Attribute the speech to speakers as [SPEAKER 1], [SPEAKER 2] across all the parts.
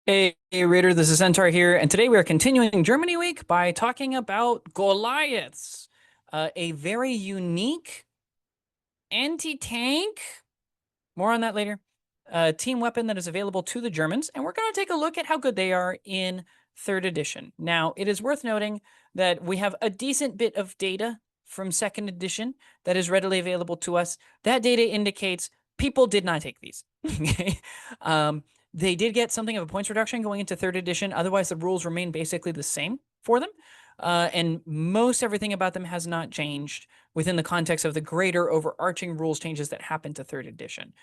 [SPEAKER 1] Hey, Raider, this is Centaur here, and today we are continuing Germany Week by talking about Goliaths, a very unique anti-tank, more on that later, team weapon that is available to the Germans, and we're going to take a look at how good they are in 3rd edition. Now, it is worth noting that we have a decent bit of data from 2nd edition that is readily available to us. That data indicates people did not take these. Okay. They did get something of a points reduction going into 3rd edition. Otherwise, the rules remain basically the same for them. And most everything about them has not changed within the context of the greater overarching rules changes that happened to 3rd edition.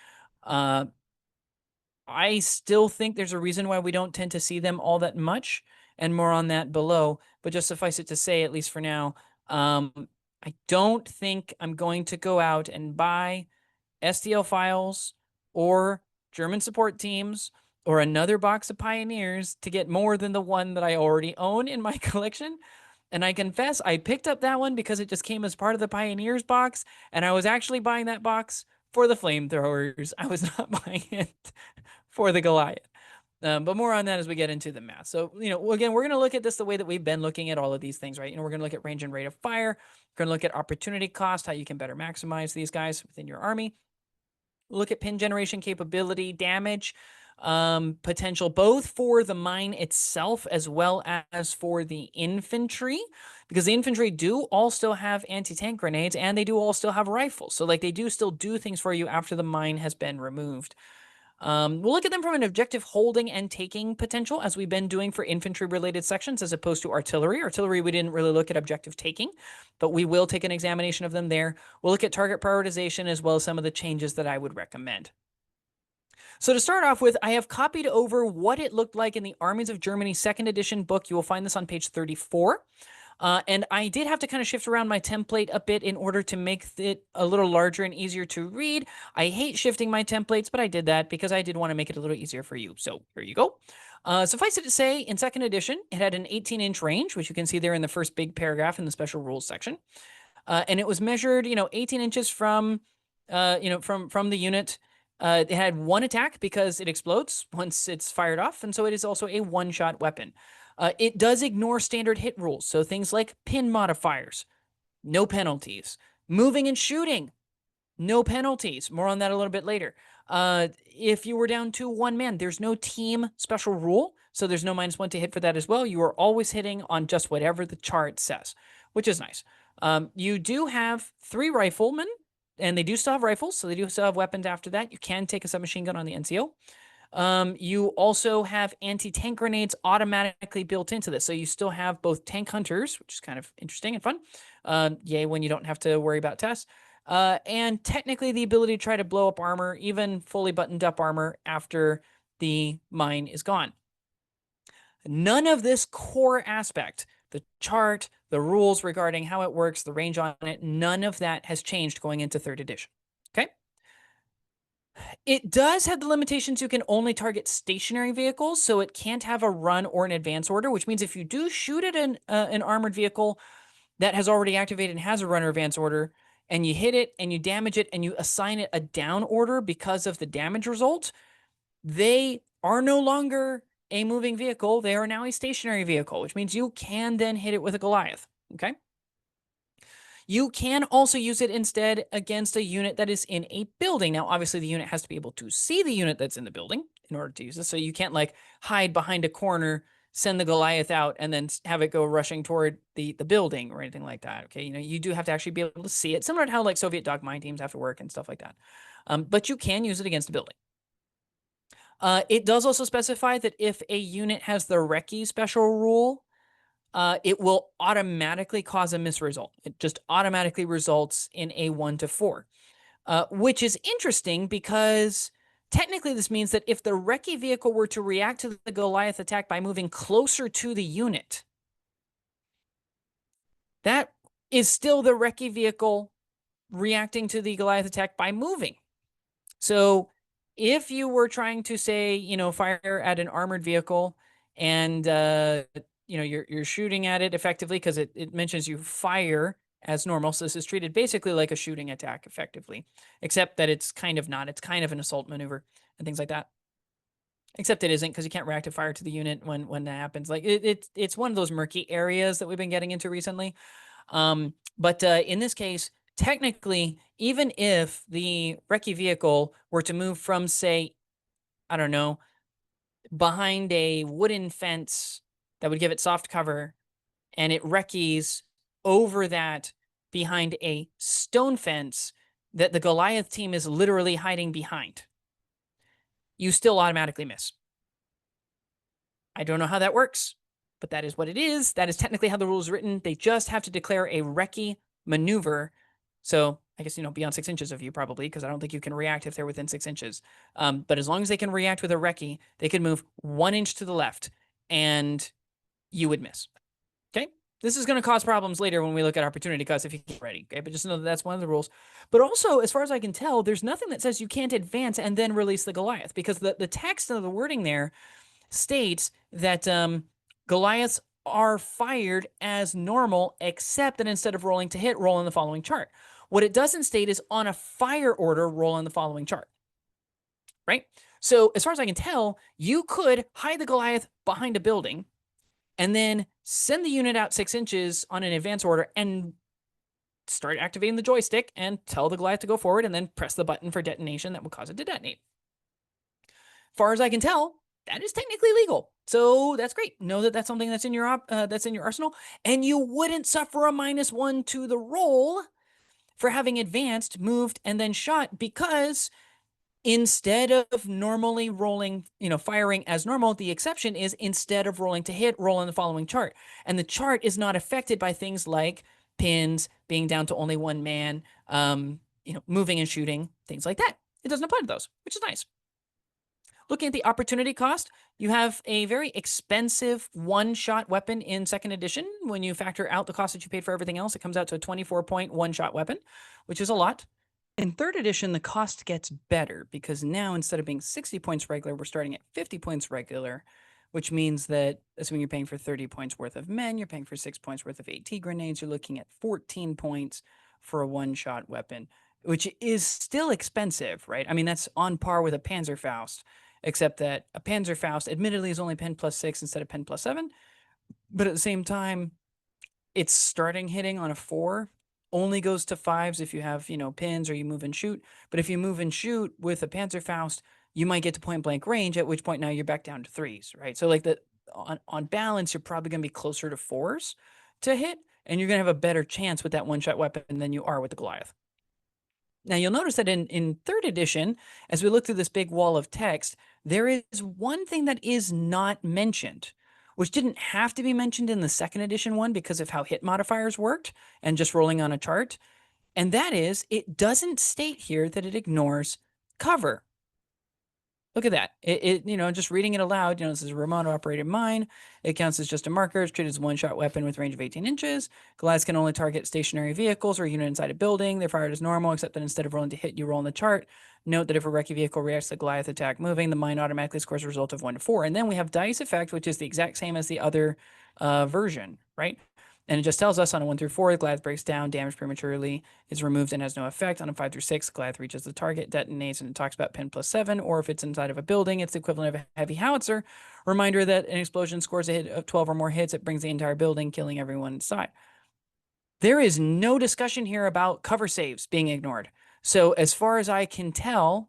[SPEAKER 1] I still think there's a reason why we don't tend to see them all that much, and more on that below. But just suffice it to say, at least for now, I don't think I'm going to go out and buy STL files or German support teams or another box of Pioneers to get more than the one that I already own in my collection. And I confess, I picked up that one because it just came as part of the Pioneers box, and I was actually buying that box for the flamethrowers. I was not buying it for the Goliath. But more on that as we get into the math. So, again, we're going to look at this the way that we've been looking at all of these things, right? We're going to look at range and rate of fire. We're going to look at opportunity cost, how you can better maximize these guys within your army. Look at pin generation capability, damage, potential, both for the mine itself as well as for the infantry, because the infantry do all still have anti-tank grenades and they do all still have rifles. So like they do still do things for you after the mine has been removed. We'll look at them from an objective holding and taking potential, as we've been doing for infantry-related sections, as opposed to artillery. Artillery, we didn't really look at objective taking, but we will take an examination of them there. We'll look at target prioritization, as well as some of the changes that I would recommend. So to start off with, I have copied over what it looked like in the Armies of Germany 2nd edition book. You will find this on page 34. And I did have to kind of shift around my template a bit in order to make it a little larger and easier to read. I hate shifting my templates, but I did that because I did want to make it a little easier for you. So here you go. Suffice it to say, in 2nd edition, it had an 18-inch range, which you can see there in the first big paragraph in the special rules section. And it was measured, 18 inches from the unit. It had one attack because it explodes once it's fired off, and so it is also a one-shot weapon. It does ignore standard hit rules, so things like pin modifiers, no penalties. Moving and shooting, no penalties. More on that a little bit later. If you were down to one man, there's no team special rule, so there's no -1 to hit for that as well. You are always hitting on just whatever the chart says, which is nice. You do have 3 riflemen, and they do still have rifles, so they do still have weapons after that. You can take a submachine gun on the NCO. You also have anti-tank grenades automatically built into this. So you still have both tank hunters, which is kind of interesting and fun. Yay, when you don't have to worry about tests. And technically the ability to try to blow up armor, even fully buttoned up armor after the mine is gone. None of this core aspect, the chart, the rules regarding how it works, the range on it, none of that has changed going into 3rd edition. Okay? It does have the limitations you can only target stationary vehicles, so it can't have a run or an advance order, which means if you do shoot at an armored vehicle that has already activated and has a run or advance order, and you hit it and you damage it and you assign it a down order because of the damage result, they are no longer a moving vehicle. They are now a stationary vehicle, which means you can then hit it with a Goliath, okay? You can also use it instead against a unit that is in a building. Now, obviously, the unit has to be able to see the unit that's in the building in order to use this. So you can't like hide behind a corner, send the Goliath out, and then have it go rushing toward the building or anything like that. Okay, you do have to actually be able to see it, similar to how like Soviet dog mine teams have to work and stuff like that. But you can use it against a building. It does also specify that if a unit has the Recce special rule, it will automatically cause a misresult. It just automatically results in a 1 to 4, which is interesting because technically this means that if the Recce vehicle were to react to the Goliath attack by moving closer to the unit, that is still the Recce vehicle reacting to the Goliath attack by moving. So if you were trying to say, fire at an armored vehicle and you're shooting at it effectively because it mentions you fire as normal. So this is treated basically like a shooting attack effectively, except that it's kind of not. It's kind of an assault maneuver and things like that. Except it isn't, because you can't reactive fire to the unit when that happens. Like it's one of those murky areas that we've been getting into recently. But in this case, technically, even if the recce vehicle were to move from, say, I don't know, behind a wooden fence that would give it soft cover, and it recce's over that behind a stone fence that the Goliath team is literally hiding behind, you still automatically miss. I don't know how that works, but that is what it is. That is technically how the rule is written. They just have to declare a recce maneuver. So I guess, beyond 6 inches of you probably, because I don't think you can react if they're within 6 inches. But as long as they can react with a recce, they can move 1 inch to the left and you would miss. Okay? This is going to cause problems later when we look at opportunity costs if you get ready. Okay? But just know that that's one of the rules. But also, as far as I can tell, there's nothing that says you can't advance and then release the Goliath, because the text of the wording there states that Goliaths are fired as normal, except that instead of rolling to hit, roll in the following chart. What it doesn't state is on a fire order, roll in the following chart. Right? So as far as I can tell, you could hide the Goliath behind a building and then send the unit out 6 inches on an advance order and start activating the joystick and tell the Goliath to go forward and then press the button for detonation that will cause it to detonate. Far as I can tell, that is technically legal. So that's great. Know that that's something that's in your arsenal, and you wouldn't suffer a -1 to the roll for having advanced, moved, and then shot, because instead of normally rolling, firing as normal, the exception is instead of rolling to hit, roll in the following chart. And the chart is not affected by things like pins, being down to only 1 man, moving and shooting, things like that. It doesn't apply to those, which is nice. Looking at the opportunity cost, you have a very expensive one-shot weapon in 2nd edition. When you factor out the cost that you paid for everything else, it comes out to a 24-point one-shot weapon, which is a lot. In 3rd edition, the cost gets better, because now instead of being 60 points regular, we're starting at 50 points regular, which means that assuming you're paying for 30 points worth of men, you're paying for 6 points worth of AT grenades, you're looking at 14 points for a one-shot weapon, which is still expensive, right? I mean, that's on par with a Panzerfaust, except that a Panzerfaust admittedly is only pen +6 instead of pen +7, but at the same time, its starting hitting on a 4 only goes to 5s if you have, pins or you move and shoot. But if you move and shoot with a Panzerfaust, you might get to point blank range, at which point now you're back down to 3s, right? So like on balance, you're probably going to be closer to 4s to hit, and you're going to have a better chance with that one-shot weapon than you are with the Goliath. Now, you'll notice that in 3rd edition, as we look through this big wall of text, there is one thing that is not mentioned, which didn't have to be mentioned in the 2nd edition one because of how hit modifiers worked and just rolling on a chart. And that is, it doesn't state here that it ignores cover. Look at that. Just reading it aloud, this is a remote operated mine. It counts as just a marker. It's treated as a one-shot weapon with range of 18 inches. Goliaths can only target stationary vehicles or a unit inside a building. They're fired as normal, except that instead of rolling to hit, you roll on the chart. Note that if a recce vehicle reacts to the Goliath attack moving, the mine automatically scores a result of 1 to 4. And then we have dice effect, which is the exact same as the other version, right? And it just tells us on a 1 through 4, the Goliath breaks down, damaged prematurely, is removed and has no effect. On a 5 through 6, the Goliath reaches the target, detonates, and it talks about pen +7, or if it's inside of a building, it's the equivalent of a heavy howitzer. Reminder that an explosion scores a hit of 12 or more hits, it brings the entire building, killing everyone inside. There is no discussion here about cover saves being ignored. So as far as I can tell,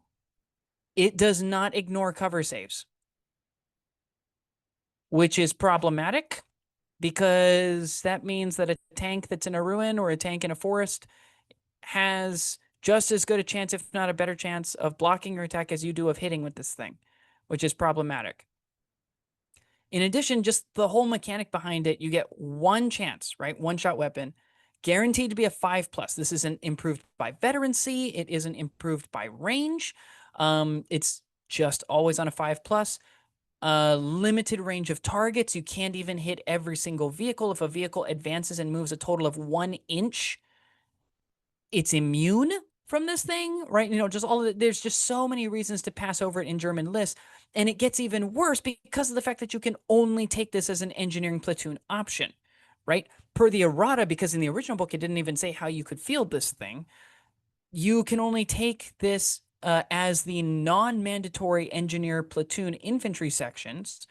[SPEAKER 1] it does not ignore cover saves, which is problematic, because that means that a tank that's in a ruin or a tank in a forest has just as good a chance, if not a better chance, of blocking your attack as you do of hitting with this thing, which is problematic. In addition, just the whole mechanic behind it, you get one chance, right? One-shot weapon, guaranteed to be a 5+. This isn't improved by veterancy. It isn't improved by range. It's just always on a 5+. Limited range of targets. You can't even hit every single vehicle. If a vehicle advances and moves a total of 1 inch, it's immune from this thing, right? Just all of it. There's just so many reasons to pass over it in German lists. And it gets even worse because of the fact that you can only take this as an engineering platoon option, right? Per the errata, because in the original book, it didn't even say how you could field this thing. You can only take this as the non-mandatory engineer platoon infantry sections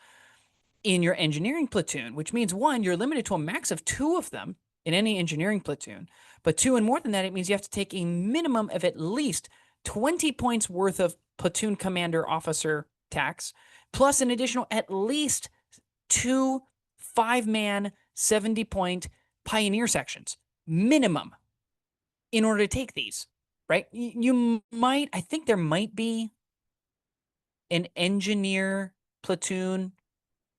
[SPEAKER 1] in your engineering platoon, which means one, you're limited to a max of 2 of them in any engineering platoon. But 2 and more than that, it means you have to take a minimum of at least 20 points worth of platoon commander officer tax, plus an additional at least 2 5-man 70-point pioneer sections minimum in order to take these, right? You might, I think there might be an engineer platoon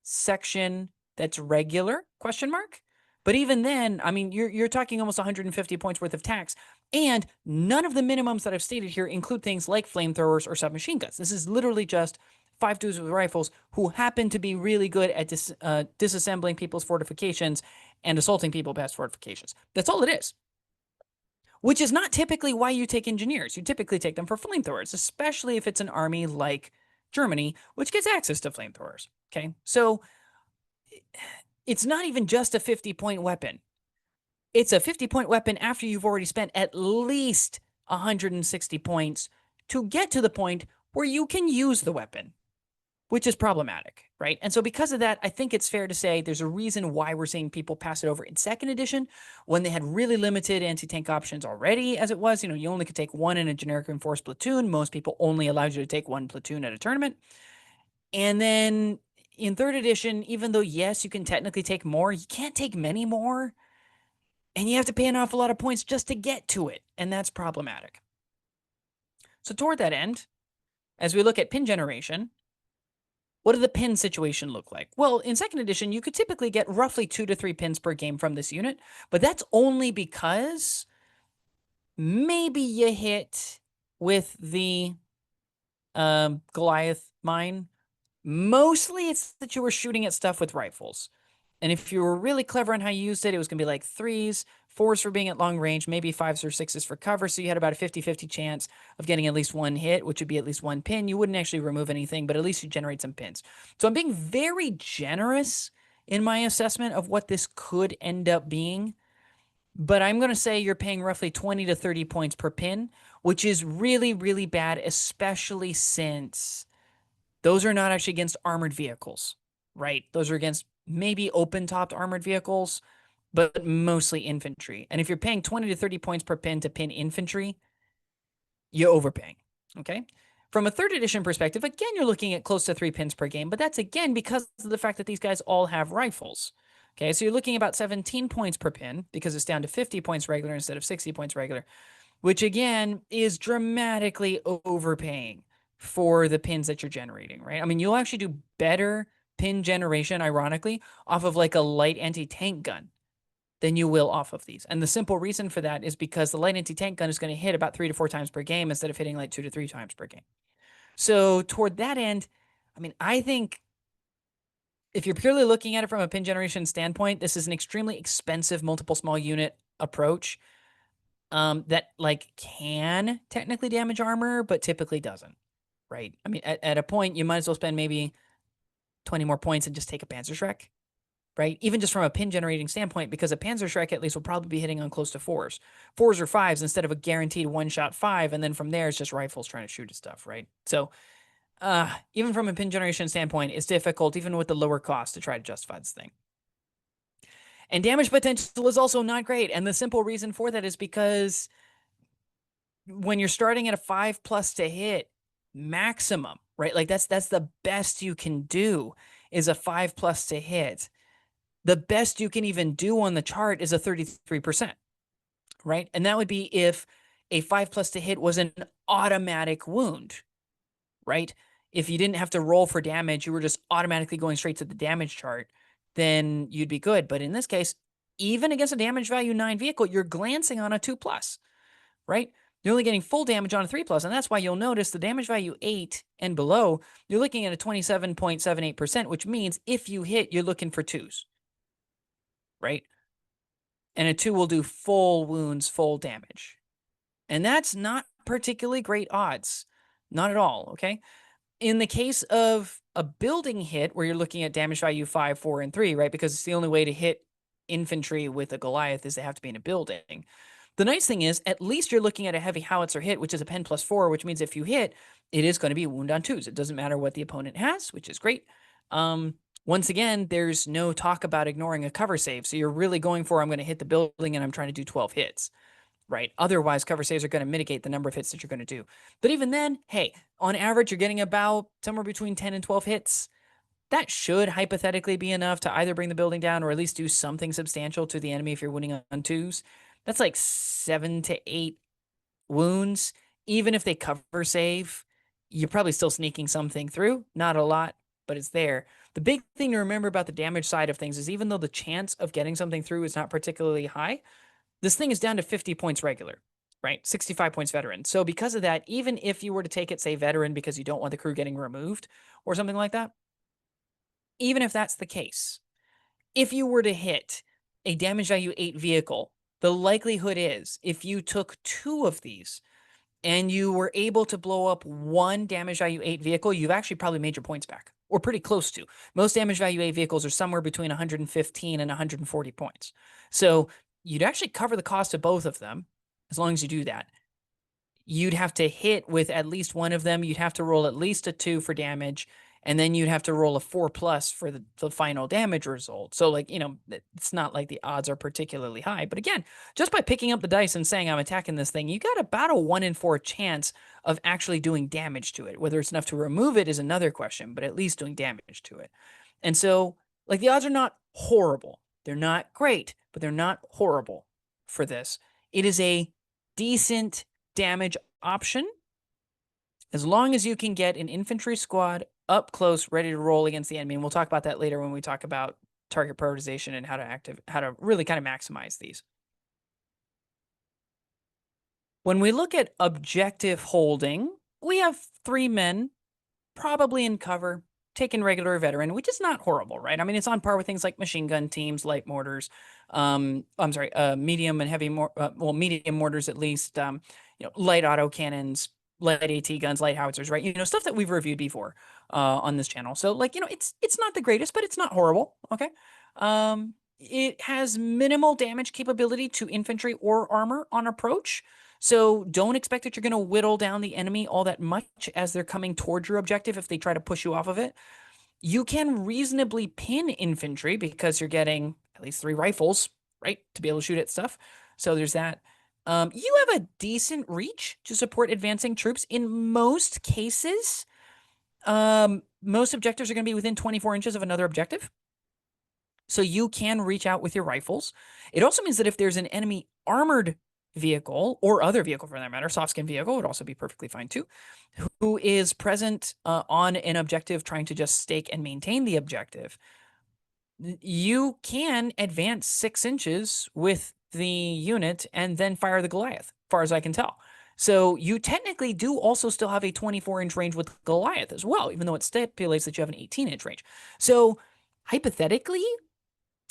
[SPEAKER 1] section that's regular, question mark. But even then, I mean, you're talking almost 150 points worth of tax, and none of the minimums that I've stated here include things like flamethrowers or submachine guns. This is literally just 5 dudes with rifles who happen to be really good at disassembling people's fortifications and assaulting people past fortifications. That's all it is. Which is not typically why you take engineers. You typically take them for flamethrowers, especially if it's an army like Germany, which gets access to flamethrowers. Okay, so it's not even just a 50-point weapon. It's a 50-point weapon after you've already spent at least 160 points to get to the point where you can use the weapon, which is problematic, right? And so because of that, I think it's fair to say there's a reason why we're seeing people pass it over in second edition when they had really limited anti-tank options already as it was. You know, you only could take 1 in a generic enforced platoon. Most people only allowed you to take 1 platoon at a tournament. And then in third edition, even though, yes, you can technically take more, you can't take many more. And you have to pay an awful lot of points just to get to it. And that's problematic. So toward that end, as we look at pin generation, what did the pin situation look like? Well, in second edition, you could typically get roughly 2 to 3 pins per game from this unit, but that's only because maybe you hit with the Goliath mine. Mostly it's that you were shooting at stuff with rifles. And if you were really clever on how you used it, it was going to be like 3s, 4s for being at long range, maybe 5s or 6s for cover. So you had about a 50-50 chance of getting at least 1 hit, which would be at least 1 pin. You wouldn't actually remove anything, but at least you generate some pins. So I'm being very generous in my assessment of what this could end up being. But I'm going to say you're paying roughly 20 to 30 points per pin, which is really, really bad, especially since those are not actually against armored vehicles, right? Those are against maybe open-topped armored vehicles, but mostly infantry. And if you're paying 20 to 30 points per pin to pin infantry, you're overpaying, okay? From a third edition perspective, again, you're looking at close to 3 pins per game, but that's again because of the fact that these guys all have rifles. Okay, so you're looking about 17 points per pin because it's down to 50 points regular instead of 60 points regular, which again is dramatically overpaying for the pins that you're generating, right? I mean, you'll actually do better pin generation, ironically, off of like a light anti-tank gun than you will off of these. And the simple reason for that is because the light anti-tank gun is going to hit about 3 to 4 times per game instead of hitting like 2 to 3 times per game. So toward that end, I mean, I think if you're purely looking at it from a pin generation standpoint, this is an extremely expensive multiple small unit approach that like can technically damage armor, but typically doesn't, right? I mean, at a point, you might as well spend maybe 20 more points and just take a Panzerschreck, right? Even just from a pin generating standpoint, because a Panzerschreck at least will probably be hitting on close to 4s. 4s or 5s instead of a guaranteed one-shot 5, and then from there, it's just rifles trying to shoot at stuff, right? So even from a pin generation standpoint, it's difficult, even with the lower cost, to try to justify this thing. And damage potential is also not great. And the simple reason for that is because when you're starting at a 5+ to hit maximum, right? Like that's the best you can do is a 5+ to hit. The best you can even do on the chart is a 33%, right? And that would be if a 5+ to hit was an automatic wound, right? If you didn't have to roll for damage, you were just automatically going straight to the damage chart, then you'd be good. But in this case, even against a damage value 9 vehicle, you're glancing on a 2+, right? You're only getting full damage on a 3+, and that's why you'll notice the damage value 8 and below, you're looking at a 27.78%, which means if you hit, you're looking for 2s, right? And a 2 will do full wounds, full damage. And that's not particularly great odds. Not at all, okay? In the case of a building hit, where you're looking at damage value 5, 4, and 3, right? Because it's the only way to hit infantry with a Goliath is they have to be in a building. The nice thing is, at least you're looking at a heavy howitzer hit, which is a pen +4, which means if you hit, it is going to be a wound on 2s. It doesn't matter what the opponent has, which is great. Once again, there's no talk about ignoring a cover save. So you're really going for, I'm going to hit the building and I'm trying to do 12 hits, right? Otherwise, cover saves are going to mitigate the number of hits that you're going to do. But even then, hey, on average, you're getting about somewhere between 10 and 12 hits. That should hypothetically be enough to either bring the building down or at least do something substantial to the enemy if you're winning on 2s. That's like 7 to 8 wounds. Even if they cover save, you're probably still sneaking something through. Not a lot, but it's there. The big thing to remember about the damage side of things is even though the chance of getting something through is not particularly high, this thing is down to 50 points regular, right? 65 points veteran. So because of that, even if you were to take it, say, veteran because you don't want the crew getting removed or something like that, even if that's the case, if you were to hit a damage value 8 vehicle, the likelihood is if you took 2 of these and you were able to blow up 1 damage value 8 vehicle, you've actually probably made your points back, or pretty close to. Most damage value 8 vehicles are somewhere between 115 and 140 points. So you'd actually cover the cost of both of them as long as you do that. You'd have to hit with at least one of them. You'd have to roll at least a 2 for damage, and then you'd have to roll a 4+ for the final damage result. So, like, it's not like the odds are particularly high. But again, just by picking up the dice and saying I'm attacking this thing, you got about a 1 in 4 chance of actually doing damage to it. Whether it's enough to remove it is another question, but at least doing damage to it. And so, like, the odds are not horrible. They're not great, but they're not horrible for this. It is a decent damage option as long as you can get an infantry squad up close, ready to roll against the enemy. And we'll talk about that later when we talk about target prioritization and how to really kind of maximize these. When we look at objective holding, we have 3 men probably in cover, taking regular or veteran, which is not horrible, right? I mean, it's on par with things like machine gun teams, light mortars, medium and heavy, medium mortars at least, light auto cannons, light AT guns, light howitzers, right? Stuff that we've reviewed before on this channel. So, like, it's not the greatest, but it's not horrible, okay? It has minimal damage capability to infantry or armor on approach. So don't expect that you're going to whittle down the enemy all that much as they're coming towards your objective if they try to push you off of it. You can reasonably pin infantry because you're getting at least 3 rifles, right, to be able to shoot at stuff. So there's that. You have a decent reach to support advancing troops. In most cases, most objectives are going to be within 24 inches of another objective. So you can reach out with your rifles. It also means that if there's an enemy armored vehicle or other vehicle for that matter, soft skin vehicle would also be perfectly fine too, who is present on an objective trying to just stake and maintain the objective, you can advance 6 inches with the unit and then fire the Goliath, as far as I can tell. So you technically do also still have a 24-inch range with Goliath as well, even though it stipulates that you have an 18-inch range. So hypothetically,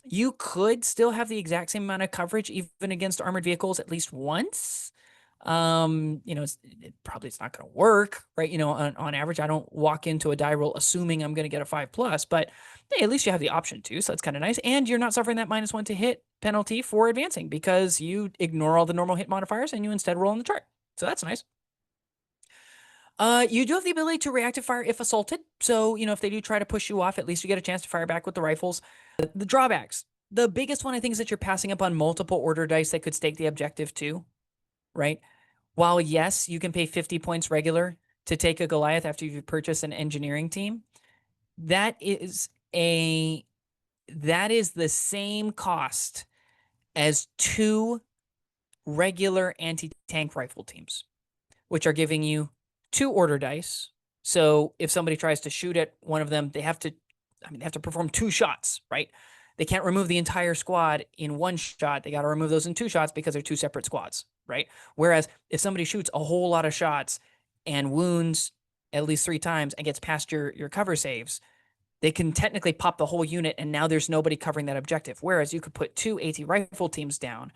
[SPEAKER 1] you could still have the exact same amount of coverage even against armored vehicles at least once. It's not going to work, right? On average, I don't walk into a die roll assuming I'm going to get a 5+, but hey, at least you have the option to, so that's kind of nice. And you're not suffering that -1 to hit penalty for advancing because you ignore all the normal hit modifiers and you instead roll on the chart. So that's nice. You do have the ability to reactive fire if assaulted. So, if they do try to push you off, at least you get a chance to fire back with the rifles. The drawbacks. The biggest one, I think, is that you're passing up on multiple order dice that could stake the objective too, right? While, yes, you can pay 50 points regular to take a Goliath after you've purchased an engineering team, that is the same cost as 2 regular anti-tank rifle teams, which are giving you 2 order dice. So if somebody tries to shoot at one of them, they have to perform 2 shots, right? They can't remove the entire squad in 1 shot. They got to remove those in 2 shots because they're 2 separate squads, right? Whereas if somebody shoots a whole lot of shots and wounds at least 3 times and gets past your cover saves, they can technically pop the whole unit and now there's nobody covering that objective. Whereas you could put 2 AT rifle teams down,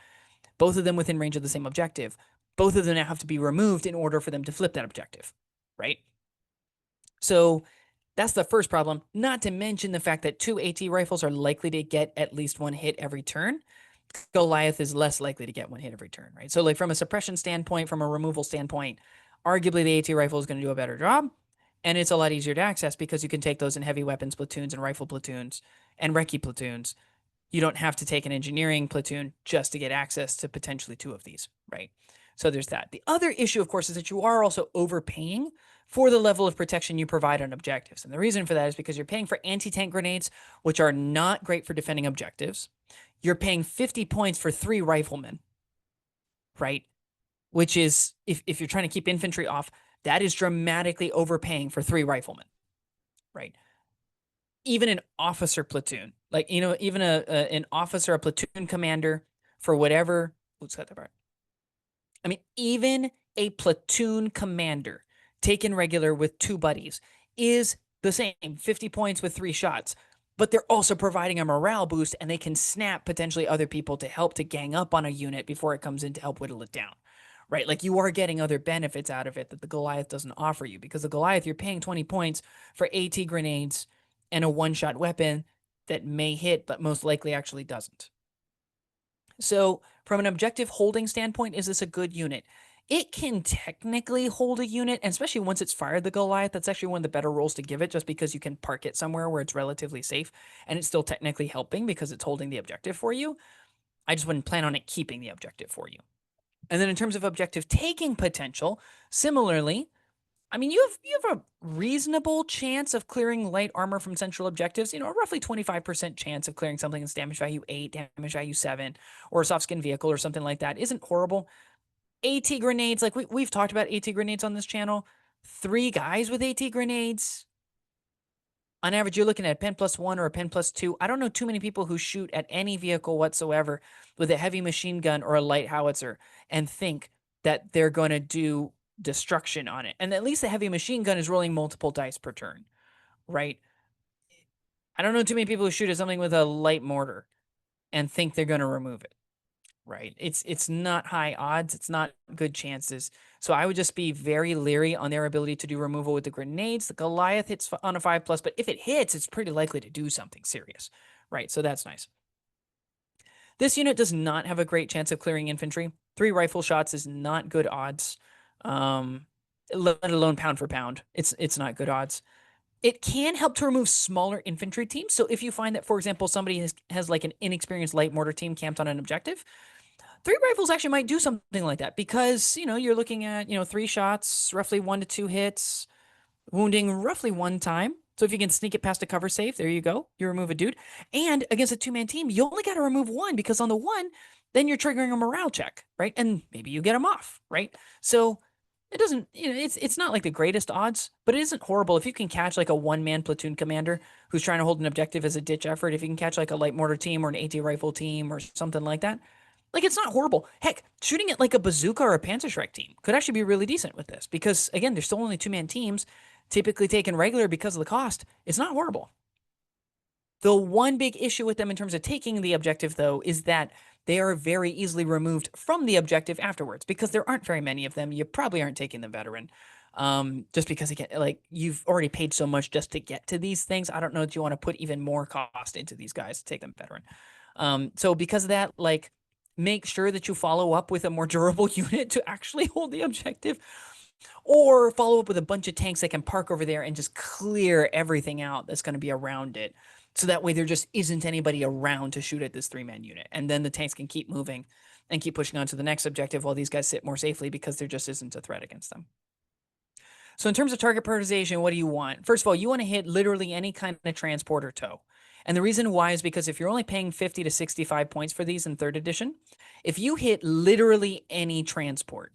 [SPEAKER 1] both of them within range of the same objective. Both of them now have to be removed in order for them to flip that objective, right? So that's the first problem, not to mention the fact that 2 AT rifles are likely to get at least 1 hit every turn. Goliath is less likely to get one hit every turn, right? So like from a suppression standpoint, from a removal standpoint, arguably the AT rifle is going to do a better job. And it's a lot easier to access because you can take those in heavy weapons platoons and rifle platoons and recce platoons. You don't have to take an engineering platoon just to get access to potentially two of these, right? So there's that. The other issue, of course, is that you are also overpaying for the level of protection you provide on objectives. And the reason for that is because you're paying for anti-tank grenades, which are not great for defending objectives. You're paying 50 points for 3 riflemen, right? Which is, if you're trying to keep infantry off, that is dramatically overpaying for 3 riflemen, right? Even an officer platoon, like, even an officer, a platoon commander for whatever. Let's cut that part. I mean, even a platoon commander taken regular with 2 buddies is the same 50 points with 3 shots, but they're also providing a morale boost and they can snap potentially other people to help to gang up on a unit before it comes in to help whittle it down, right? Like you are getting other benefits out of it that the Goliath doesn't offer you, because the Goliath, you're paying 20 points for AT grenades and a one-shot weapon that may hit, but most likely actually doesn't. So from an objective holding standpoint, is this a good unit? It can technically hold a unit, and especially once it's fired the Goliath, that's actually one of the better roles to give it, just because you can park it somewhere where it's relatively safe, and it's still technically helping because it's holding the objective for you. I just wouldn't plan on it keeping the objective for you. And then in terms of objective taking potential, similarly, I mean, you have a reasonable chance of clearing light armor from central objectives. A roughly 25% chance of clearing something that's damage value 8, damage value 7, or a soft skin vehicle or something like that isn't horrible. AT grenades, like we've talked about AT grenades on this channel. 3 guys with AT grenades. On average, you're looking at a pen +1 or a pen +2. I don't know too many people who shoot at any vehicle whatsoever with a heavy machine gun or a light howitzer and think that they're going to do destruction on it. And at least the heavy machine gun is rolling multiple dice per turn, right? I don't know too many people who shoot at something with a light mortar and think they're going to remove it, right? It's not high odds. It's not good chances. So I would just be very leery on their ability to do removal with the grenades. The Goliath hits on a 5+, but if it hits, it's pretty likely to do something serious, right? So that's nice. This unit does not have a great chance of clearing infantry. 3 rifle shots is not good odds, let alone pound for pound. It's not good odds. It can help to remove smaller infantry teams. So if you find that, for example, somebody has like an inexperienced light mortar team camped on an objective, 3 rifles actually might do something like that, because, you're looking at, 3 shots, roughly 1 to 2 hits, wounding roughly 1 time. So if you can sneak it past a cover safe, there you go. You remove a dude. And against a 2-man team, you only got to remove 1, because on the 1, then you're triggering a morale check, right? And maybe you get them off, right? So it doesn't, it's not like the greatest odds, but it isn't horrible. If you can catch like a 1-man platoon commander who's trying to hold an objective as a ditch effort, if you can catch like a light mortar team or an AT rifle team or something like that, like, it's not horrible. Heck, shooting at like a bazooka or a Panzerschreck team could actually be really decent with this, because, again, they're still only 2-man teams, typically taken regular because of the cost. It's not horrible. The one big issue with them in terms of taking the objective, though, is that they are very easily removed from the objective afterwards, because there aren't very many of them. You probably aren't taking the veteran, just because, again, like, you've already paid so much just to get to these things. I don't know that you want to put even more cost into these guys to take them veteran. So because of that, like, make sure that you follow up with a more durable unit to actually hold the objective, or follow up with a bunch of tanks that can park over there and just clear everything out that's going to be around it. So that way there just isn't anybody around to shoot at this 3-man unit. And then the tanks can keep moving and keep pushing on to the next objective while these guys sit more safely, because there just isn't a threat against them. So in terms of target prioritization, what do you want? First of all, you want to hit literally any kind of transport or tow. And the reason why is because if you're only paying 50 to 65 points for these in 3rd edition, if you hit literally any transport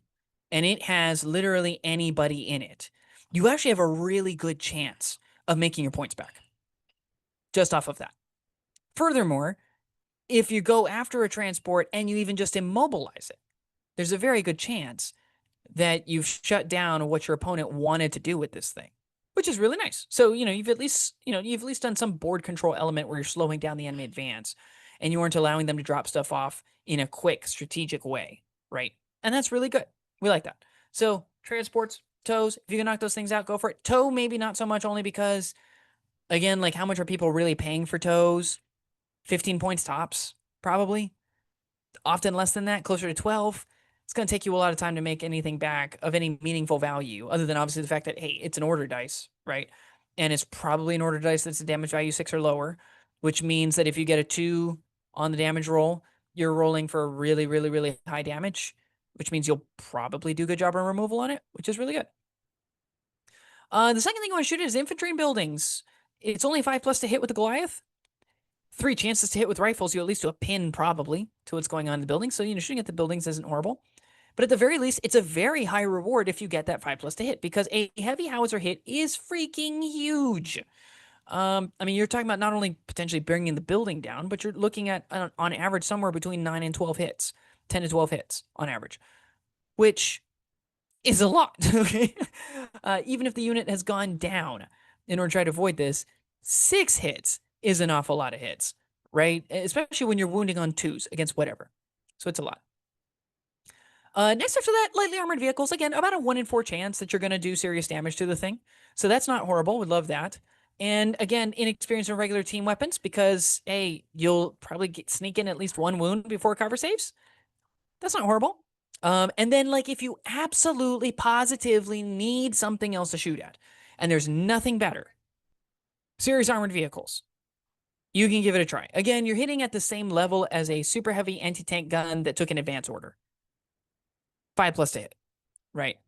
[SPEAKER 1] and it has literally anybody in it, you actually have a really good chance of making your points back just off of that. Furthermore, if you go after a transport and you even just immobilize it, there's a very good chance that you've shut down what your opponent wanted to do with this thing, which is really nice. So, you've at least done some board control element where you're slowing down the enemy advance and you weren't allowing them to drop stuff off in a quick, strategic way, right? And that's really good. We like that. So transports, tows, if you can knock those things out, go for it. Tow, maybe not so much, only because, again, like, how much are people really paying for tows? 15 points tops, probably. often less than that, closer to 12. It's going to take you a lot of time to make anything back of any meaningful value, other than obviously the fact that, hey, it's an order dice, right? And it's probably an order dice that's a damage value 6 or lower, which means that if you get a 2 on the damage roll, you're rolling for really, really, really high damage, which means you'll probably do a good job on removal on it, which is really good. The second thing I want to shoot at is infantry and buildings. It's only 5+ to hit with the Goliath. 3 chances to hit with rifles. You at least do a pin probably to what's going on in the building. So, shooting at the buildings isn't horrible. But at the very least, it's a very high reward if you get that 5+ to hit, because a heavy howitzer hit is freaking huge. You're talking about not only potentially bringing the building down, but you're looking at, on average, somewhere between 9 and 12 hits, 10 to 12 hits on average, which is a lot, okay? Even if the unit has gone down in order to try to avoid this, 6 hits is an awful lot of hits, right? Especially when you're wounding on 2s against whatever. So it's a lot. Next after that, lightly armored vehicles. Again, about a 1 in 4 chance that you're going to do serious damage to the thing. So that's not horrible. Would love that. And again, inexperienced in regular team weapons because, hey, you'll probably sneak in at least 1 wound before cover saves. That's not horrible. And then, like, if you absolutely positively need something else to shoot at, and there's nothing better, serious armored vehicles, you can give it a try. Again, you're hitting at the same level as a super heavy anti-tank gun that took an advance order. 5+ to hit, right?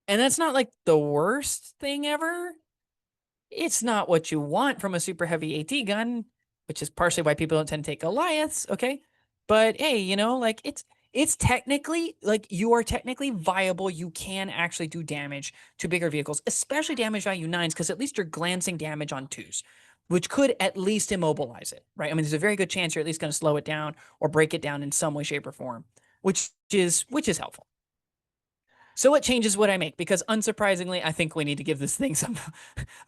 [SPEAKER 1] And that's not like the worst thing ever. It's not what you want from a super heavy AT gun, which is partially why people don't tend to take Goliaths, okay? But hey, like it's technically, like, you are technically viable. You can actually do damage to bigger vehicles, especially damage value 9s, because at least you're glancing damage on 2s, which could at least immobilize it, right? There's a very good chance you're at least going to slow it down or break it down in some way, shape, or form, which is helpful. So it changes what I make, because unsurprisingly, I think we need to give this thing some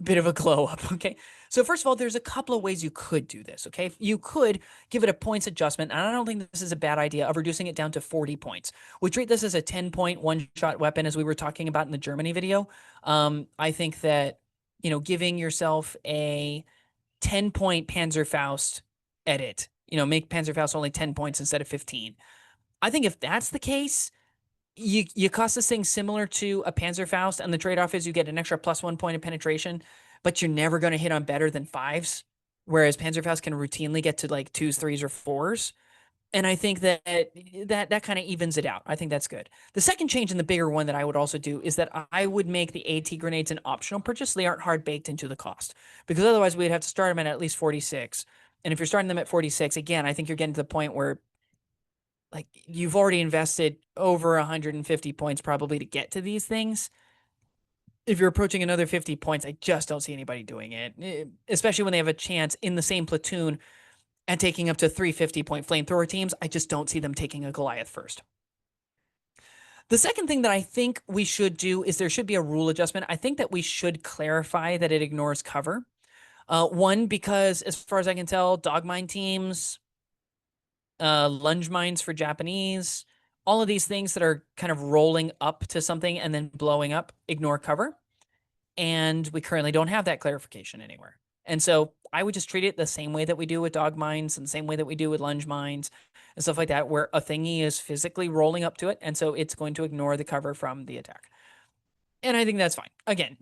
[SPEAKER 1] bit of a glow up, okay? So first of all, there's a couple of ways you could do this, okay? You could give it a points adjustment, and I don't think this is a bad idea, of reducing it down to 40 points. We treat this as a 10-point one-shot weapon, as we were talking about in the Germany video. I think that, giving yourself a 10-point Panzerfaust edit, make Panzerfaust only 10 points instead of 15. I think if that's the case, you cost this thing similar to a Panzerfaust, and the trade-off is you get an extra +1 point of penetration, but you're never going to hit on better than 5s, whereas Panzerfaust can routinely get to like 2s, 3s, or 4s. And I think that kind of evens it out. I think that's good. The second change, and the bigger one that I would also do, is that I would make the AT grenades an optional purchase. So they aren't hard baked into the cost, because otherwise we'd have to start them at least 46. And if you're starting them at 46, again, I think you're getting to the point where, like, you've already invested over 150 points probably to get to these things. If you're approaching another 50 points, I just don't see anybody doing it, especially when they have a chance in the same platoon and taking up to 350-point flamethrower teams. I just don't see them taking a Goliath first. The second thing that I think we should do is there should be a rule adjustment. I think that we should clarify that it ignores cover. One, because as far as I can tell, dog mine teams, lunge mines for Japanese, all of these things that are kind of rolling up to something and then blowing up ignore cover. And we currently don't have that clarification anywhere. And so I would just treat it the same way that we do with dog mines, and the same way that we do with lunge mines and stuff like that, where a thingy is physically rolling up to it, and so it's going to ignore the cover from the attack. And I think that's fine. Again,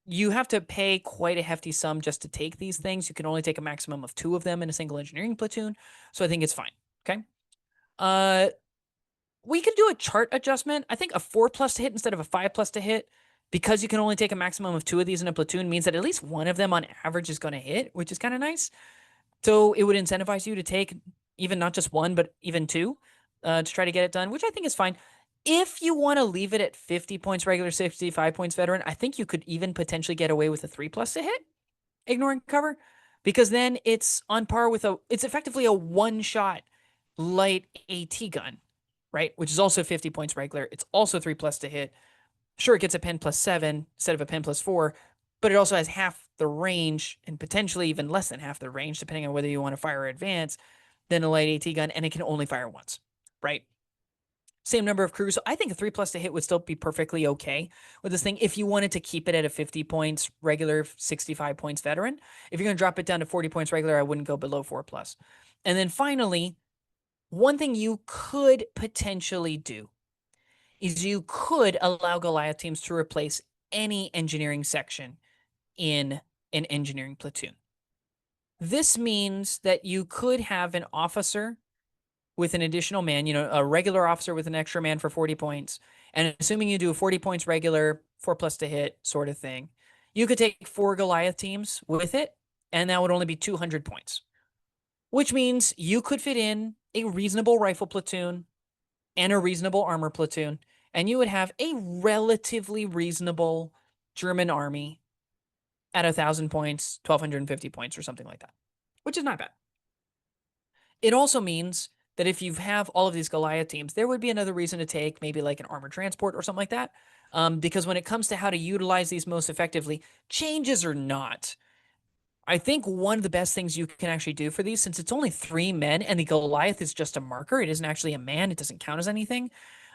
[SPEAKER 1] you have to pay quite a hefty sum just to take these things. You can only take a maximum of 2 of them in a single engineering platoon, so I think it's fine. Okay. We could do a chart adjustment. I think a 4+ to hit instead of a 5+ to hit, because you can only take a maximum of 2 of these in a platoon, means that at least one of them on average is going to hit, which is kind of nice. So it would incentivize you to take even not just 1, but even 2 to try to get it done, which I think is fine. If you want to leave it at 50 points regular, 65 points veteran, I think you could even potentially get away with a 3+ to hit, ignoring cover, because then it's on par with it's effectively a one-shot light AT gun, right? Which is also 50 points regular. It's also 3+ to hit. Sure, it gets a pen +7 instead of a pen +4, but it also has half the range, and potentially even less than half the range, depending on whether you want to fire or advance, than a light AT gun, and it can only fire once, right? Same number of crews. So I think a 3+ to hit would still be perfectly okay with this thing if you wanted to keep it at a 50 points regular, 65 points veteran. If you're going to drop it down to 40 points regular, I wouldn't go below 4+. And then finally, One thing you could potentially do is you could allow Goliath teams to replace any engineering section in an engineering platoon. This means that you could have an officer with an additional man, a regular officer with an extra man for 40 points. And assuming you do 40 points regular, 4+ to hit sort of thing, you could take 4 Goliath teams with it, and that would only be 200 points, which means you could fit in a reasonable rifle platoon and a reasonable armor platoon, and you would have a relatively reasonable German army at 1,000 points, 1,250 points, or something like that, which is not bad. It also means that if you have all of these Goliath teams, there would be another reason to take maybe like an armored transport or something like that. Because when it comes to how to utilize these most effectively, changes or not, I think one of the best things you can actually do for these, since it's only 3 men and the Goliath is just a marker, it isn't actually a man, it doesn't count as anything.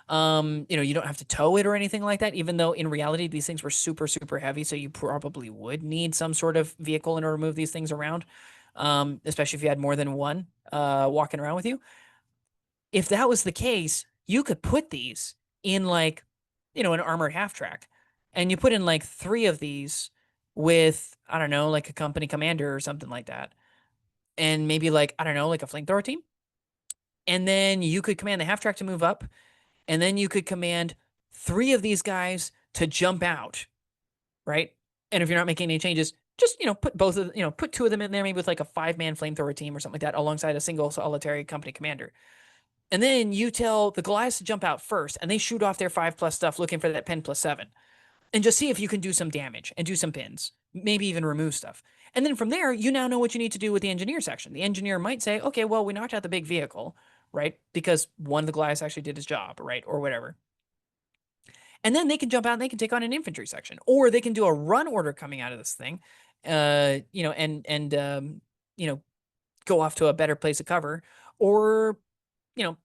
[SPEAKER 1] You don't have to tow it or anything like that, even though in reality these things were super, super heavy, so you probably would need some sort of vehicle in order to move these things around, especially if you had more than one walking around with you. If that was the case, you could put these in like, an armored half track, and you put in like 3 of these with, I don't know, like a company commander or something like that, and maybe like, I don't know, like a flamethrower team. And then you could command the half track to move up, and then you could command 3 of these guys to jump out, right? And if you're not making any changes, just, put both of, put 2 of them in there, maybe with like a 5-man flamethrower team or something like that, alongside a single solitary company commander. And then you tell the Goliaths to jump out first, and they shoot off their 5+ stuff looking for that pen +7, and just see if you can do some damage and do some pins, maybe even remove stuff. And then from there, you now know what you need to do with the engineer section. The engineer might say, okay, well, we knocked out the big vehicle, right? Because one of the Goliaths actually did his job, right? Or whatever. And then they can jump out and they can take on an infantry section, or they can do a run order coming out of this thing, go off to a better place of cover, or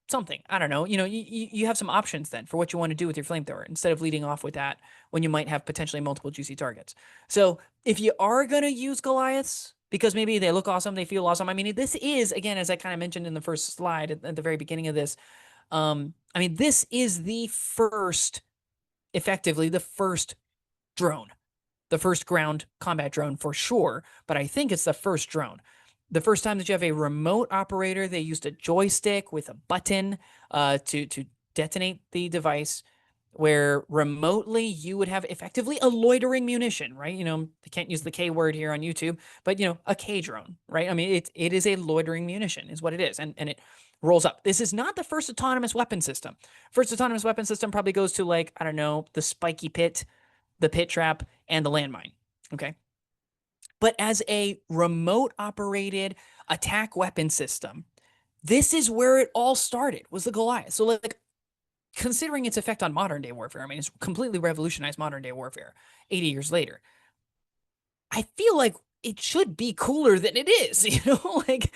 [SPEAKER 1] something. I don't know. You have some options then for what you want to do with your flamethrower instead of leading off with that when you might have potentially multiple juicy targets. So if you are going to use Goliaths, because maybe they look awesome, they feel awesome. I mean, this is, again, as I kind of mentioned in the first slide at the very beginning of this, this is effectively the first drone, the first ground combat drone for sure, but I think it's the first drone. The first time that you have a remote operator, they used a joystick with a button to detonate the device, where remotely you would have effectively a loitering munition, right? They can't use the K word here on YouTube, but a K drone, right? I mean, it is a loitering munition is what it is, and it rolls up. This is not the first autonomous weapon system. First autonomous weapon system probably goes to, like, I don't know, the spiky pit, the pit trap, and the landmine, okay? But as a remote operated attack weapon system, this is where it all started, was the Goliath. So, like, considering its effect on modern day warfare, I mean, it's completely revolutionized modern day warfare 80 years later. I feel like it should be cooler than it is, like,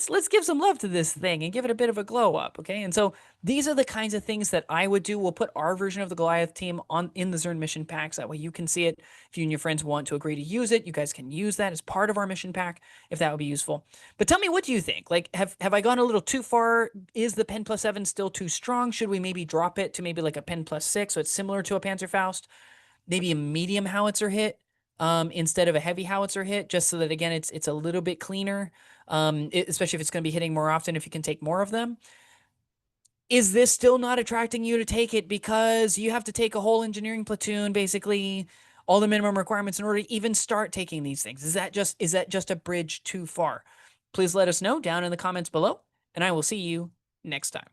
[SPEAKER 1] let's give some love to this thing and give it a bit of a glow up, okay? And so these are the kinds of things that I would do. We'll put our version of the Goliath team in the Zern mission packs. That way you can see it. If you and your friends want to agree to use it, you guys can use that as part of our mission pack, if that would be useful. But tell me, what do you think? Like, have I gone a little too far? Is the pen +7 still too strong? Should we maybe drop it to maybe like a pen +6, so it's similar to a Panzerfaust? Maybe a medium howitzer hit instead of a heavy howitzer hit, just so that, again, it's a little bit cleaner, especially if it's going to be hitting more often, if you can take more of them. Is this still not attracting you to take it because you have to take a whole engineering platoon, basically all the minimum requirements, in order to even start taking these things? Is that just a bridge too far? Please let us know down in the comments below, and I will see you next time.